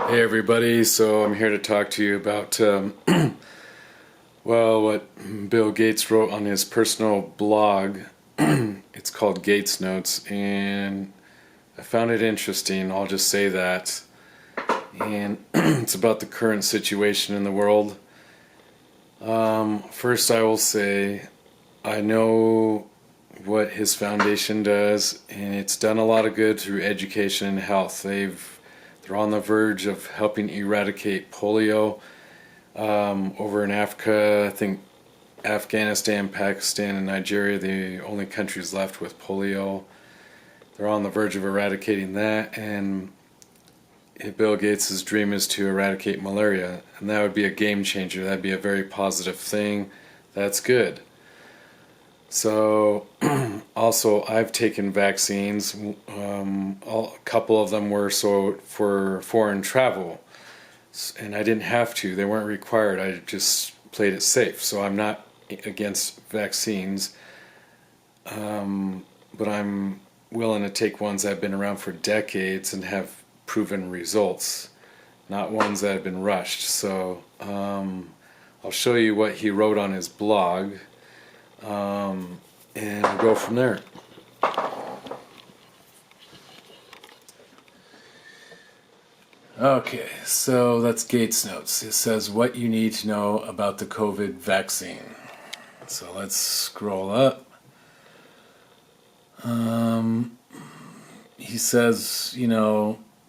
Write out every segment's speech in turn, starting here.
Hey everybody, so I'm here to talk to you about what Bill Gates wrote on his personal blog. It's called Gates Notes, and I found it interesting. I'll just say that. And it's about the current situation in the world. First, I will say I know what his foundation does, and it's done a lot of good through education and health. They're on the verge of helping eradicate polio over in Africa. I think Afghanistan, Pakistan, and Nigeria, the only countries left with polio. They're on the verge of eradicating that, and Bill Gates' dream is to eradicate malaria, and that would be a game changer. That'd be a very positive thing. That's good. So, also, I've taken vaccines. A couple of them were for foreign travel, and I didn't have to. They weren't required. I just played it safe. So I'm not against vaccines, but I'm willing to take ones that have been around for decades and have proven results, not ones that have been rushed. So I'll show you what he wrote on his blog. And we'll go from there. Okay, so that's Gates Notes. It says what you need to know about the COVID vaccine. So let's scroll up. He says,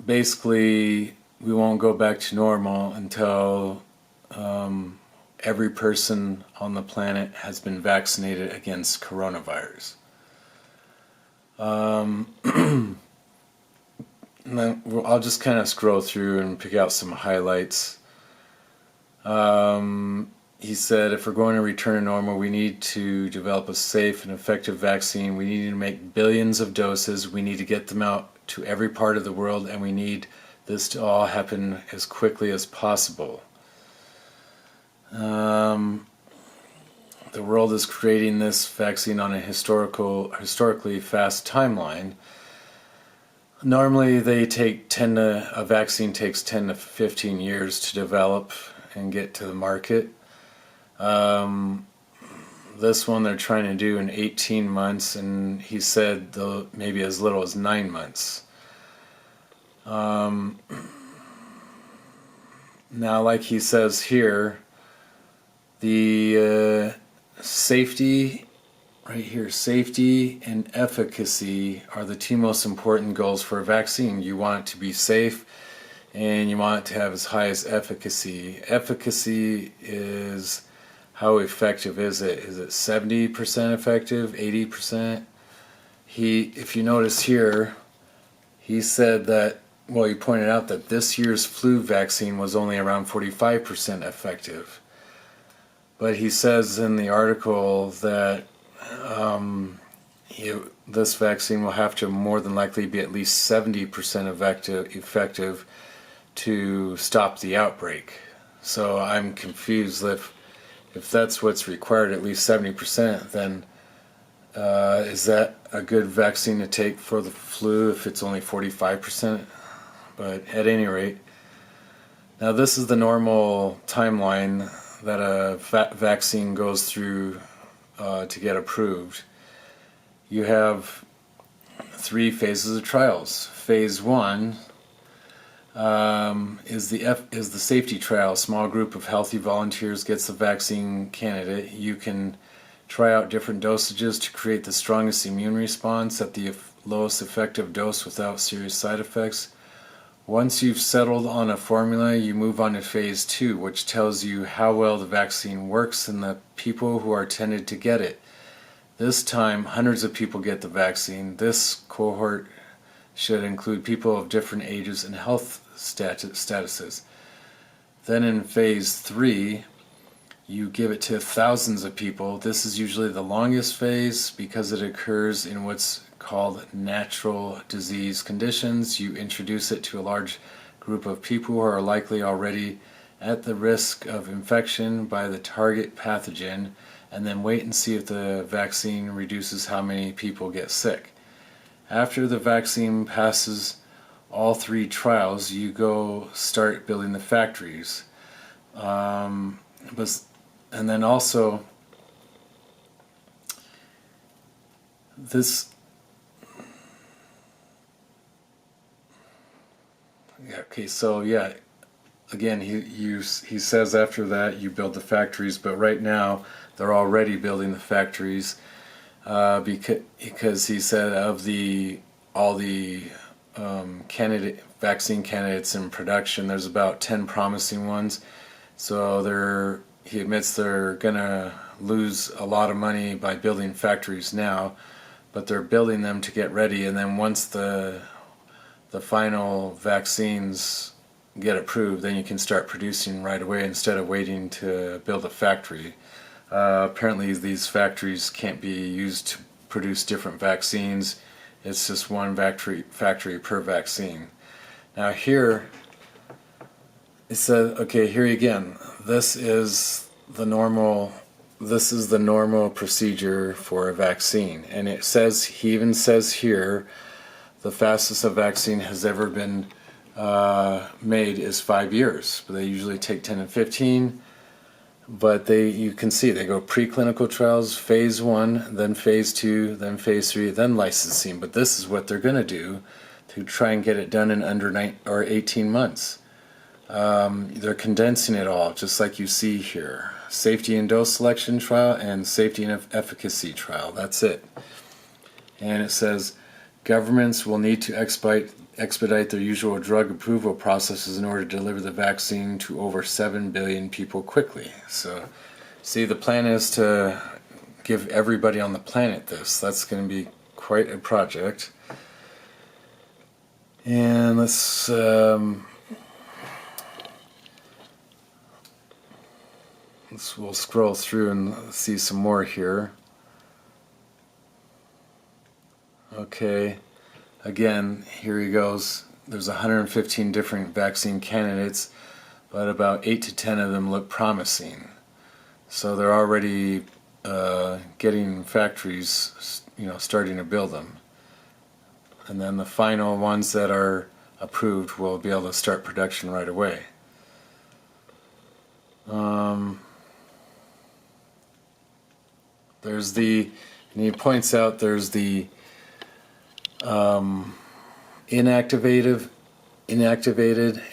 basically we won't go back to normal until every person on the planet has been vaccinated against coronavirus. I'll just kind of scroll through and pick out some highlights. He said if we're going to return to normal, we need to develop a safe and effective vaccine. We need to make billions of doses. We need to get them out to every part of the world, and we need this to all happen as quickly as possible. The world is creating this vaccine on a historically fast timeline. Normally a vaccine takes 10 to 15 years to develop and get to the market. This one they're trying to do in 18 months, and he said maybe as little as 9 months. Now, like he says here, the safety and efficacy are the two most important goals for a vaccine. You want it to be safe, and you want it to have as high as efficacy. Efficacy is how effective is it? Is it 70% effective, 80%? If you notice here, he said that, he pointed out that this year's flu vaccine was only around 45% effective. But he says in the article that this vaccine will have to more than likely be at least 70% effective to stop the outbreak. So I'm confused if that's what's required, at least 70%, then is that a good vaccine to take for the flu if it's only 45%? But at any rate, now this is the normal timeline that a vaccine goes through to get approved. You have 3 phases of trials. Phase 1 is the safety trial. A small group of healthy volunteers gets the vaccine candidate. You can try out different dosages to create the strongest immune response at the lowest effective dose without serious side effects. Once you've settled on a formula, you move on to phase 2, which tells you how well the vaccine works in the people who are tended to get it. This time, hundreds of people get the vaccine. This cohort should include people of different ages and health statuses. Then in phase 3, you give it to thousands of people. This is usually the longest phase because it occurs in what's called natural disease conditions. You introduce it to a large group of people who are likely already at the risk of infection by the target pathogen, and then wait and see if the vaccine reduces how many people get sick. After the vaccine passes all 3 trials, you go start building the factories. And then also, this, yeah, okay, so yeah, again, he says after that you build the factories, but right now they're already building the factories, because he said of all the vaccine candidates in production, there's about 10 promising ones. So he admits they're gonna lose a lot of money by building factories now, but they're building them to get ready, and then once the final vaccines get approved, then you can start producing right away instead of waiting to build a factory. Apparently these factories can't be used to produce different vaccines. It's just one factory per vaccine. Now here it says, okay, here again, this is the normal procedure for a vaccine, and he even says here the fastest a vaccine has ever been made is 5 years, but they usually take 10 and 15. But you can see they go preclinical trials, phase 1, then phase 2, then phase 3, then licensing. But this is what they're going to do to try and get it done in under 18 months. They're condensing it all, just like you see here. Safety and dose selection trial and safety and efficacy trial. That's it. And it says governments will need to expedite their usual drug approval processes in order to deliver the vaccine to over 7 billion people quickly. So, see, the plan is to give everybody on the planet this. That's going to be quite a project. And we'll scroll through and see some more here. Okay. Again, here he goes. There's 115 different vaccine candidates, but about 8 to 10 of them look promising. So they're already getting factories, starting to build them. And then the final ones that are approved will be able to start production right away. And he points out there's the inactivated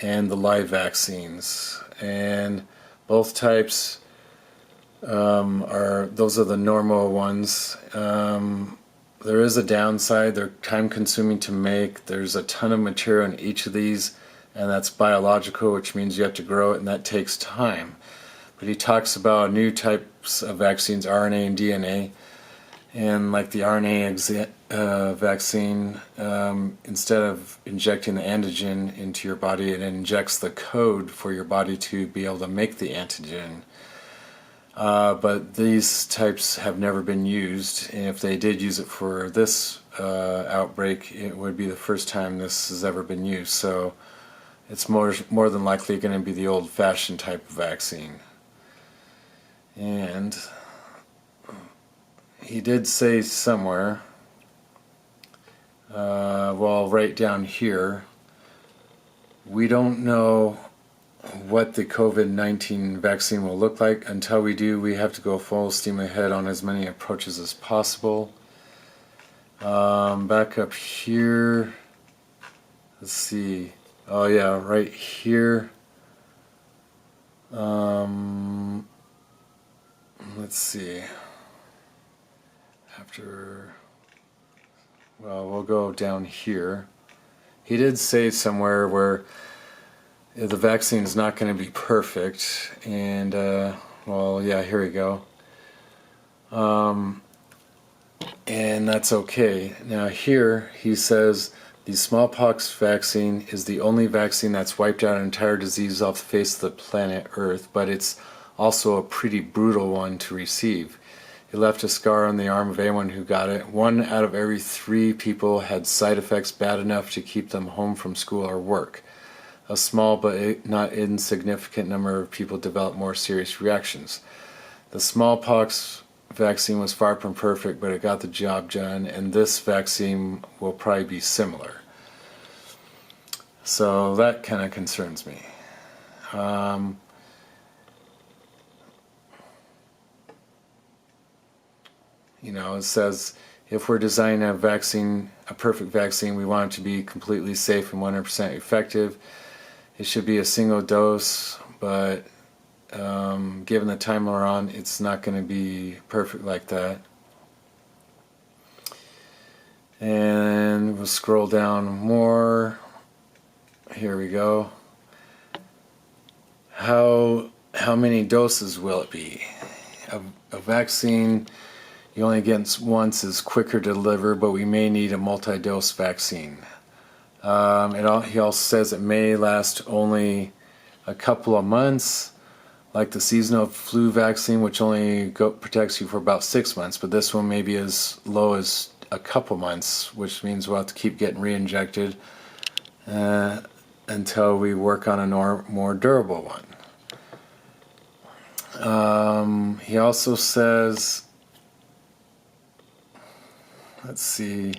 and the live vaccines, and both types those are the normal ones. There is a downside. They're time consuming to make. There's a ton of material in each of these, and that's biological, which means you have to grow it, and that takes time. But he talks about new types of vaccines, RNA and DNA. And like the RNA vaccine, instead of injecting the antigen into your body, it injects the code for your body to be able to make the antigen. But these types have never been used, and if they did use it for this outbreak, it would be the first time this has ever been used. So it's more than likely going to be the old-fashioned type of vaccine. And he did say somewhere, right down here, we don't know what the COVID-19 vaccine will look like. Until we do, we have to go full steam ahead on as many approaches as possible. Back up here, let's see, oh yeah, right here, let's see, we'll go down here. He did say somewhere where the vaccine is not going to be perfect, and here we go. And that's okay. Now here he says the smallpox vaccine is the only vaccine that's wiped out an entire disease off the face of the planet Earth, but it's also a pretty brutal one to receive. It left a scar on the arm of anyone who got it. 1 out of every 3 people had side effects bad enough to keep them home from school or work. A small but not insignificant number of people developed more serious reactions. The smallpox vaccine was far from perfect, but it got the job done, and this vaccine will probably be similar. So that kind of concerns me. It says if we're designing a vaccine, a perfect vaccine, we want it to be completely safe and 100% effective. It should be a single dose, but given the time we're on, it's not going to be perfect like that. And we'll scroll down more. Here we go. How many doses will it be? A vaccine you only get once is quicker to deliver, but we may need a multi-dose vaccine. He also says it may last only a couple of months, like the seasonal flu vaccine, which only protects you for about 6 months, but this one may be as low as a couple months, which means we'll have to keep getting re-injected until we work on a more durable one. He also says, let's see,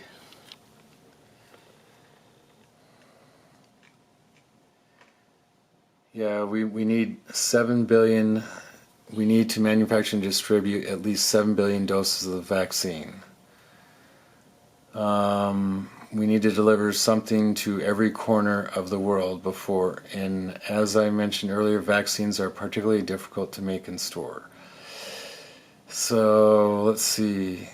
yeah, we need 7 billion, we need to manufacture and distribute at least 7 billion doses of the vaccine. We need to deliver something to every corner of the world before, and as I mentioned earlier, vaccines are particularly difficult to make and store. So, let's see.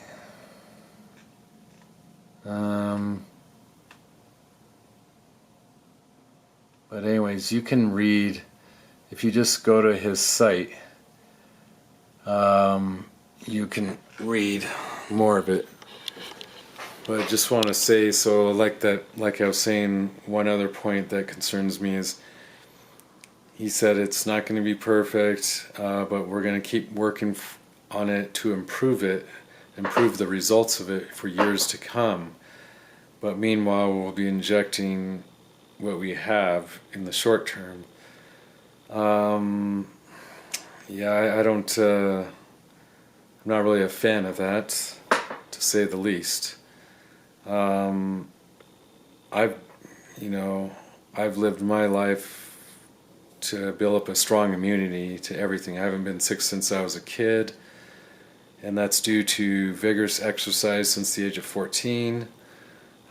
But anyways, you can read, if you just go to his site, you can read more of it. But I just want to say, so like I was saying, one other point that concerns me is he said it's not going to be perfect, but we're going to keep working on it to improve the results of it for years to come. But meanwhile, we'll be injecting what we have in the short term. Yeah, I don't, I'm not really a fan of that, to say the least. I've lived my life to build up a strong immunity to everything. I haven't been sick since I was a kid, and that's due to vigorous exercise since the age of 14.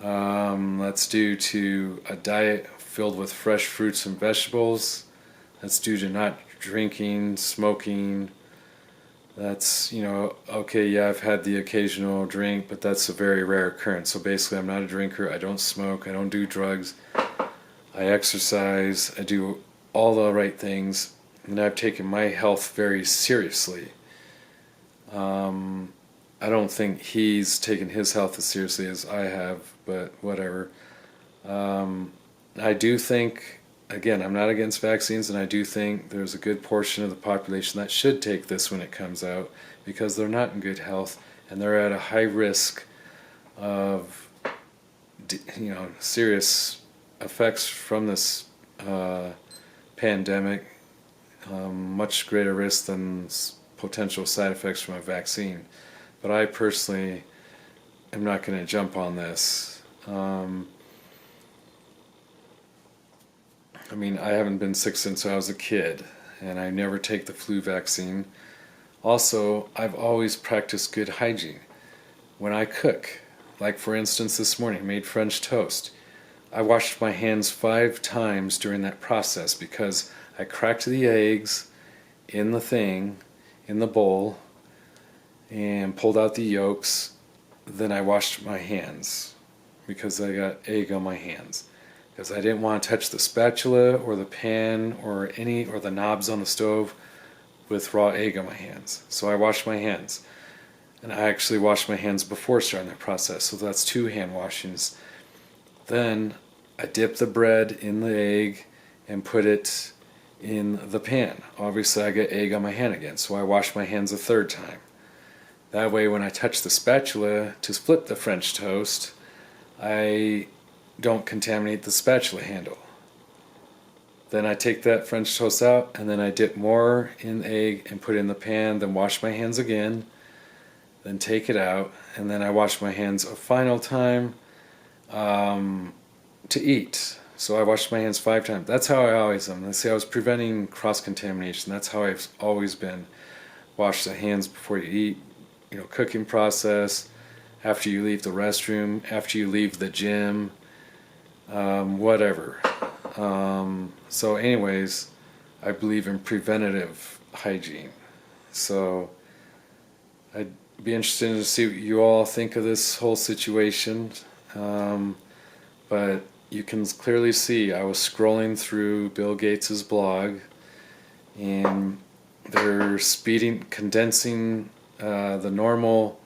That's due to a diet filled with fresh fruits and vegetables. That's due to not drinking, smoking. That's, okay, yeah, I've had the occasional drink, but that's a very rare occurrence. So basically, I'm not a drinker, I don't smoke, I don't do drugs, I exercise, I do all the right things, and I've taken my health very seriously. I don't think he's taken his health as seriously as I have, but whatever. I do think, again, I'm not against vaccines, and I do think there's a good portion of the population that should take this when it comes out, because they're not in good health, and they're at a high risk of, serious effects from this pandemic, much greater risk than potential side effects from a vaccine. But I personally am not going to jump on this. I haven't been sick since I was a kid, and I never take the flu vaccine. Also, I've always practiced good hygiene. When I cook, like for instance this morning, I made French toast. I washed my hands 5 times during that process because I cracked the eggs in the bowl, and pulled out the yolks. Then I washed my hands because I got egg on my hands, because I didn't want to touch the spatula or the pan or the knobs on the stove with raw egg on my hands. So I washed my hands, and I actually washed my hands before starting that process, so that's 2 hand washings. Then I dipped the bread in the egg and put it in the pan. Obviously I get egg on my hand again, so I washed my hands a 3rd time. That way when I touch the spatula to split the French toast, I don't contaminate the spatula handle. Then I take that French toast out, and then I dip more in egg and put it in the pan, then wash my hands again, then take it out, and then I wash my hands a final time to eat. So I washed my hands 5 times. That's how I always am. I say I was preventing cross-contamination. That's how I've always been. Wash the hands before you eat, cooking process, after you leave the restroom, after you leave the gym, whatever. So anyways, I believe in preventative hygiene. So I'd be interested to see what you all think of this whole situation. But you can clearly see I was scrolling through Bill Gates's blog, and they're condensing the normal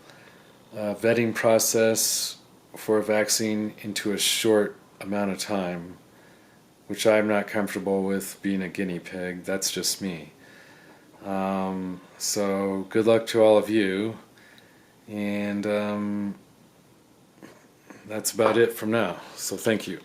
vetting process for a vaccine into a short amount of time, which I'm not comfortable with being a guinea pig. That's just me. So good luck to all of you, and that's about it from now. So thank you.